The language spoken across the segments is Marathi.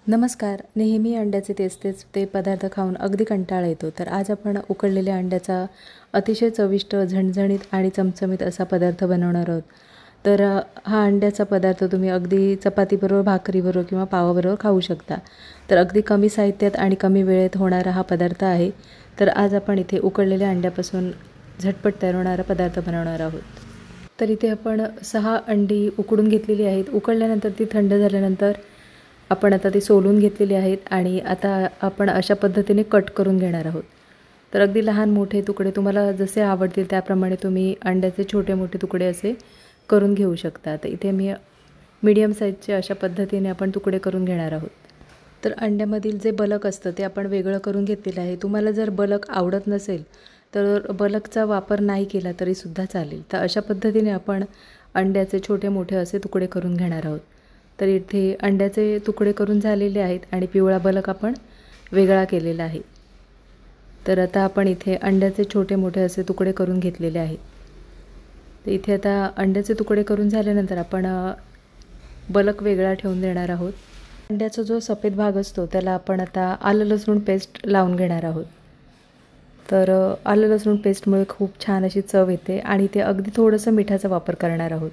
नमस्कार. नेहमी अंड्याचे तेच तेच ते पदार्थ खाऊन अगदी कंटाळा येतो. तर आज आपण उकडलेल्या अंड्याचा अतिशय चविष्ट, झणझणीत आणि चमचमीत असा पदार्थ बनवणार आहोत. तर हा अंड्याचा पदार्थ तुम्ही अगदी चपातीबरोबर, भाकरीबरोबर किंवा पावाबरोबर खाऊ शकता. तर अगदी कमी साहित्यात आणि कमी वेळेत होणारा हा पदार्थ आहे. तर आज आपण इथे उकडलेल्या अंड्यापासून झटपट तयार होणारा पदार्थ बनवणार आहोत. तर इथे आपण 6 अंडी उकडून घेतलेली आहेत. उकडल्यानंतर ती थंड झाल्यानंतर आपण आता ती सोलून घेतलेली आहेत आणि आता आपण अशा पद्धतीने कट करून घेणार आहोत. तर अगदी लहान मोठे तुकडे तुम्हाला जसे आवडतील त्याप्रमाणे तुम्ही अंड्याचे छोटे मोठे तुकडे असे करून घेऊ शकता. तर इथे मी मीडियम साईजचे अशा पद्धतीने आपण तुकडे करून घेणार आहोत. तर अंड्यामधील जे बलक असतं ते आपण वेगळं करून घेतलेलं आहे. तुम्हाला जर बलक आवडत नसेल तर बलकचा वापर नाही केला तरीसुद्धा चालेल. तर अशा पद्धतीने आपण अंड्याचे छोटे मोठे असे तुकडे करून घेणार आहोत. तर इथे अंड्याचे तुकडे करून झालेले आहेत आणि पिवळा बलक आपण वेगळा केलेला आहे. तर आता आपण इथे अंड्याचे छोटे मोठे असे तुकडे करून घेतलेले आहेत. तर इथे आता अंड्याचे तुकडे करून झाल्यानंतर आपण बलक वेगळा ठेवून देणार आहोत. अंड्याचा जो सफेद भाग असतो त्याला आपण आता आलं लसूण पेस्ट लावून घेणार आहोत. तर आलं लसूण पेस्टमुळे खूप छान अशी चव येते आणि ते अगदी थोडंसं मिठाचा वापर करणार आहोत.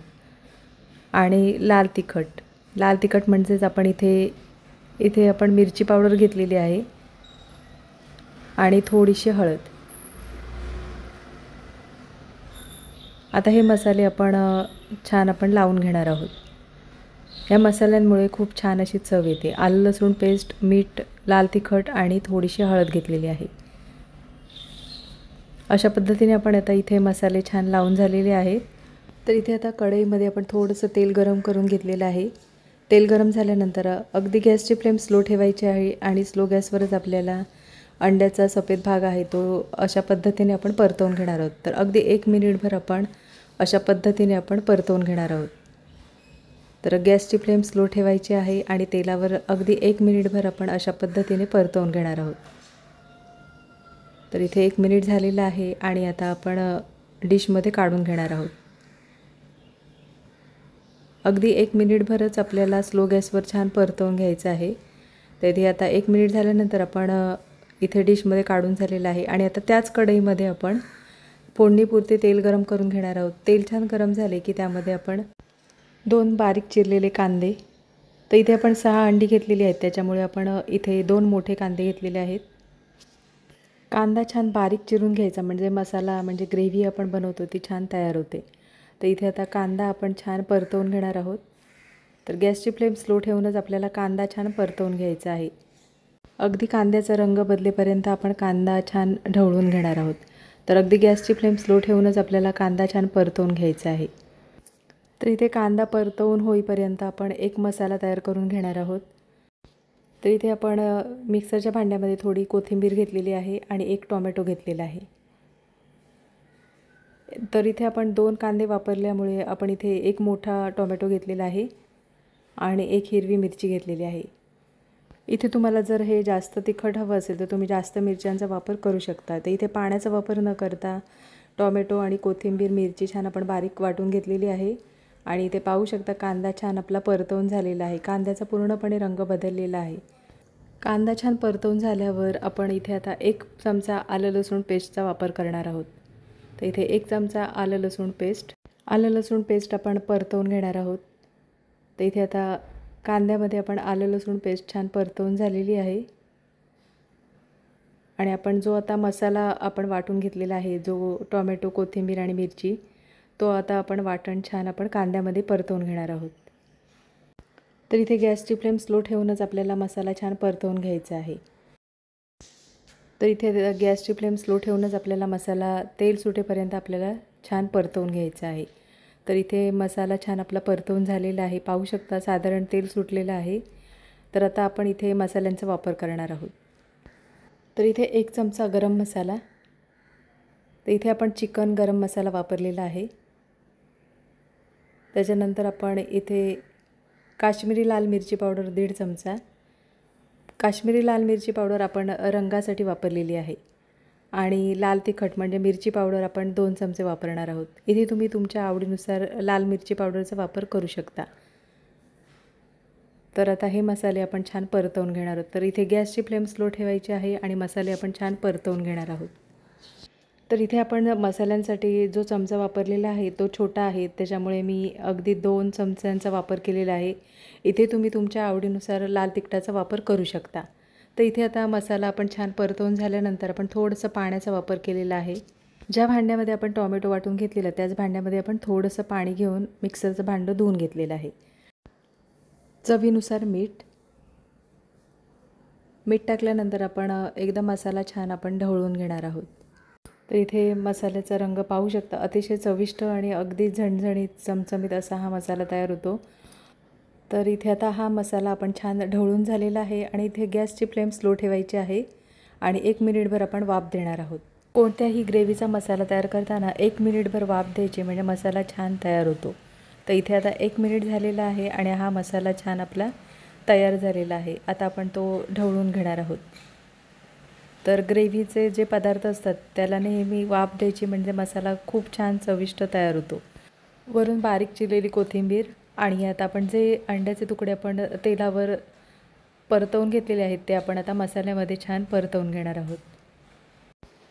आणि लाल तिखट म्हणजेच आपण इथे आपण मिरची पावडर घेतलेली आहे आणि थोडीशी हळद. आता हे मसाले आपण छान लावून घेणार आहोत. या मसाल्यांमुळे खूप छान अशी चव येते. आलं लसूण पेस्ट, मीठ, लाल तिखट आणि थोडीशी हळद घेतलेली आहे. अशा पद्धतीने आपण आता इथे मसाले छान लावून झालेले आहेत. तर इथे आता कढईमध्ये आपण थोडंसं तेल गरम करून घेतलेलं आहे. तेल गरम झाल्यानंतर अगदी गॅसची फ्लेम स्लो ठेवायची आहे आणि स्लो गॅसवरच आपल्याला अंड्याचा सफेद भाग आहे तो अशा पद्धतीने आपण परतवून घेणार आहोत. तर अगदी 1 मिनिटभर आपण अशा पद्धतीने आपण परतवून घेणार आहोत. तर गॅसची फ्लेम स्लो ठेवायची आहे आणि तेलावर अगदी 1 मिनिटभर आपण अशा पद्धतीने परतवून घेणार आहोत. तर इथे 1 मिनिट झालेलं आहे आणि आता आपण डिशमध्ये काढून घेणार आहोत. अगदी 1 मिनिटभरच आपल्याला स्लो गॅसवर छान परतवून घ्यायचं आहे. तर इथे आता 1 मिनिट झाल्यानंतर आपण इथे डिशमध्ये काढून झालेलं आहे आणि आता त्याच कढईमध्ये आपण फोडणीपुरते तेल गरम करून घेणार आहोत. तेल छान गरम झाले की त्यामध्ये आपण 2 बारीक चिरलेले कांदे, तर इथे आपण 6 अंडी घेतलेली आहेत त्याच्यामुळे आपण इथे 2 मोठे कांदे घेतलेले आहेत. कांदा छान बारीक चिरून घ्यायचा म्हणजे मसाला म्हणजे ग्रेव्ही आपण बनवतो ती छान तयार होते. तर इथे आता कांदा आपण छान परतवून घेणार आहोत. तर गॅसची फ्लेम स्लो ठेवूनच आपल्याला कांदा छान परतवून घ्यायचा आहे. अगदी कांद्याचा रंग बदलेपर्यंत आपण कांदा छान ढवळून घेणार आहोत. तर अगदी गॅसची फ्लेम स्लो ठेवूनच आपल्याला कांदा छान परतवून घ्यायचा आहे. तर इथे कांदा परतवून होईपर्यंत आपण एक मसाला तयार करून घेणार आहोत. तर इथे आपण मिक्सरच्या भांड्यामध्ये थोडी कोथिंबीर घेतलेली आहे आणि 1 टोमॅटो घेतलेला आहे. तर इथे आपण 2 कांदे वापरल्यामुळे आपण इथे 1 मोठा टोमॅटो घेतलेला आहे आणि 1 हिरवी मिरची घेतलेली आहे. इथे तुम्हाला जर हे जास्त तिखट हवं असेल तर तुम्ही जास्त मिरच्यांचा वापर करू शकता. तर इथे पाण्याचा वापर न करता टोमॅटो आणि कोथिंबीर, मिरची छान आपण बारीक वाटून घेतलेली आहे आणि इथे पाहू शकता कांदा छान आपला परतवून झालेला आहे. कांद्याचा पूर्णपणे रंग बदललेला आहे. कांदा छान परतवून झाल्यावर आपण इथे आता 1 चमचा आलं लसूण पेस्टचा वापर करणार आहोत. तर इथे 1 चमचा आलं लसूण पेस्ट आपण परतवून घेणार आहोत. तर इथे आता कांद्यामध्ये आपण आलं लसूण पेस्ट छान परतवून झालेली आहे आणि आपण जो आता मसाला आपण वाटून घेतलेला आहे, जो टोमॅटो, कोथिंबीर आणि मिरची, तो आता आपण वाटण छान आपण कांद्यामध्ये परतवून घेणार आहोत. तर इथे गॅसची फ्लेम स्लो ठेवूनच आपल्याला मसाला छान परतवून घ्यायचा आहे. तर इथे गॅसची फ्लेम स्लो ठेवूनच आपल्याला मसाला तेल सुटेपर्यंत आपल्याला छान परतवून घ्यायचा आहे. तर इथे मसाला छान आपला परतवून झालेला आहे. पाहू शकता साधारण तेल सुटलेलं आहे. तर आता आपण इथे मसाल्यांचा वापर करणार आहोत. तर इथे 1 चमचा गरम मसाला, तर इथे आपण चिकन गरम मसाला वापरलेला आहे. त्याच्यानंतर आपण इथे काश्मीरी लाल मिरची पावडर 1.5 चमचा. काश्मीरी लाल मिरची पावडर आपण रंगासाठी वापरलेली आहे आणि लाल तिखट म्हणजे मिरची पावडर आपण 2 चमचे वापरणार आहोत. इथे तुम्ही तुमच्या आवडीनुसार लाल मिरची पावडरचा वापर करू शकता. तर आता हे मसाले आपण छान परतवून घेणार आहोत. तर इथे गॅसची फ्लेम स्लो ठेवायची आहे आणि मसाले आपण छान परतवून घेणार आहोत. तर इथे आपण मसाल्यांसाठी जो चमचा वापरलेला आहे तो छोटा आहे, त्याच्यामुळे मी अगदी 2 चमच्यांचा वापर केलेला आहे. इथे तुम्ही तुमच्या आवडीनुसार लाल तिखटाचा वापर करू शकता. तर इथे आता मसाला आपण छान परतवून झाल्यानंतर आपण थोडंसं पाण्याचा वापर केलेला आहे. ज्या भांड्यामध्ये आपण टोमॅटो वाटून घेतलेला त्याच भांड्यामध्ये आपण थोडंसं पाणी घेऊन मिक्सरचं भांडं धुवून घेतलेलं आहे. चवीनुसार मीठ टाकल्यानंतर आपण एकदा मसाला छान आपण ढवळून घेणार आहोत. तर इथे मसाल्याचा रंग पाहू शकता. अतिशय चविष्ट आणि अगदी झणझणीत चमचमीत असा हा मसाला तयार होतो. तर इथे आता हा मसाला आपण छान ढवळून झालेला आहे आणि इथे गॅसची फ्लेम स्लो ठेवायची आहे आणि 1 मिनिटभर आपण वाफ देणार आहोत. कोणत्याही ग्रेव्हीचा मसाला तयार करताना 1 मिनिटभर वाफ द्यायची, म्हणजे मसाला छान तयार होतो. तर इथे आता 1 मिनिट झालेला आहे आणि हा मसाला छान आपला तयार झालेला आहे. आता आपण तो ढवळून घेणार आहोत. तर ग्रेव्हीचे जे पदार्थ असतात त्याला नेहमी वाफ द्यायची, म्हणजे मसाला खूप छान चविष्ट तयार होतो. वरून बारीक चिरलेली कोथिंबीर आणि आता आपण जे अंड्याचे तुकडे आपण तेलावर परतवून घेतलेले आहेत ते आपण आता मसाल्यामध्ये छान परतवून घेणार आहोत.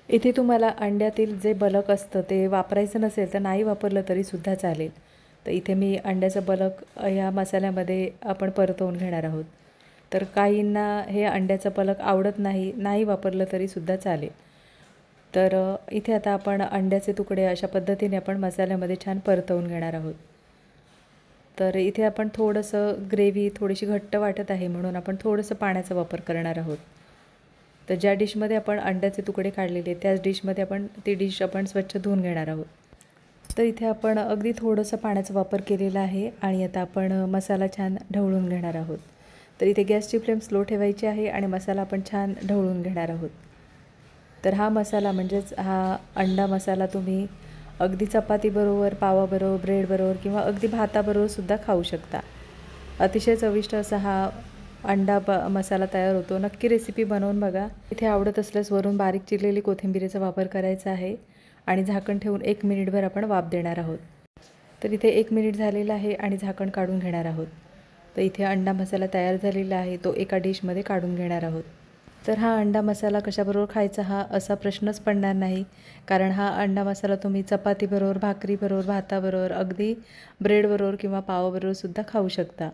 इथे तुम्हाला अंड्यातील जे बलक असतं ते वापरायचं नसेल तर नाही वापरलं तरीसुद्धा चालेल. तर इथे मी अंड्याचं बलक ह्या मसाल्यामध्ये आपण परतवून घेणार आहोत. तर काहींना हे अंड्याचं बलक आवडत नाही वापरलं तरीसुद्धा चालेल. तर इथे आता आपण अंड्याचे तुकडे अशा पद्धतीने आपण मसाल्यामध्ये छान परतवून घेणार आहोत. तर इथे आपण थोडंसं ग्रेव्ही थोडीशी घट्ट वाटत आहे म्हणून आपण थोडंसं पाण्याचा वापर करणार आहोत. तर ज्या डिशमध्ये आपण अंड्याचे तुकडे काढलेले त्याच डिशमध्ये आपण ती डिश आपण स्वच्छ धुवून घेणार आहोत. तर इथे आपण अगदी थोडंसं पाण्याचा वापर केलेला आहे आणि आता आपण मसाला छान ढवळून घेणार आहोत. तर इथे गॅसची फ्लेम स्लो ठेवायची आहे आणि मसाला आपण छान ढवळून घेणार आहोत. तर हा मसाला म्हणजेच हा अंडा मसाला तुम्ही अगदी चपातीबरोबर, पावाबरोबर, ब्रेडबरोबर किंवा अगदी भाताबरोबरसुद्धा खाऊ शकता. अतिशय चविष्ट असा हा मसाला तयार होतो. नक्की रेसिपी बनवून बघा. इथे आवडत असल्यास वरून बारीक चिरलेली कोथिंबीरीचा वापर करायचा आहे आणि झाकण ठेवून 1 मिनिटभर आपण वाफ देणार आहोत. तर इथे 1 मिनिट झालेला आहे आणि झाकण काढून घेणार आहोत. तर इथे अंडा मसाला तयार झालेला आहे, तो एका डिशमध्ये काढून घेणार आहोत. तर हा अंडा मसाला कशाबरोबर खायचा हा असा प्रश्नच पडणार नाही, कारण हा अंडा मसाला तुम्ही चपातीबरोबर, भाकरीबरोबर, भाताबरोबर, अगदी ब्रेडबरोबर किंवा पावाबरोबरसुद्धा खाऊ शकता.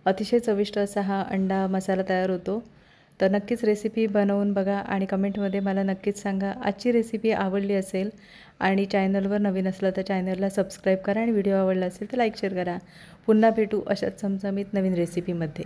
अतिशय चविष्ट असा हा अंडा मसाला तयार होतो. तर नक्कीच रेसिपी बनवून बघा आणि कमेंटमध्ये मला नक्कीच सांगा. आजची रेसिपी आवडली असेल आणि चॅनलवर नवीन असलं तर चॅनलला सबस्क्राईब करा आणि व्हिडिओ आवडला असेल तर लाईक शेअर करा. पुन्हा भेटू अशाच चमचमीत नवीन रेसिपीमध्ये.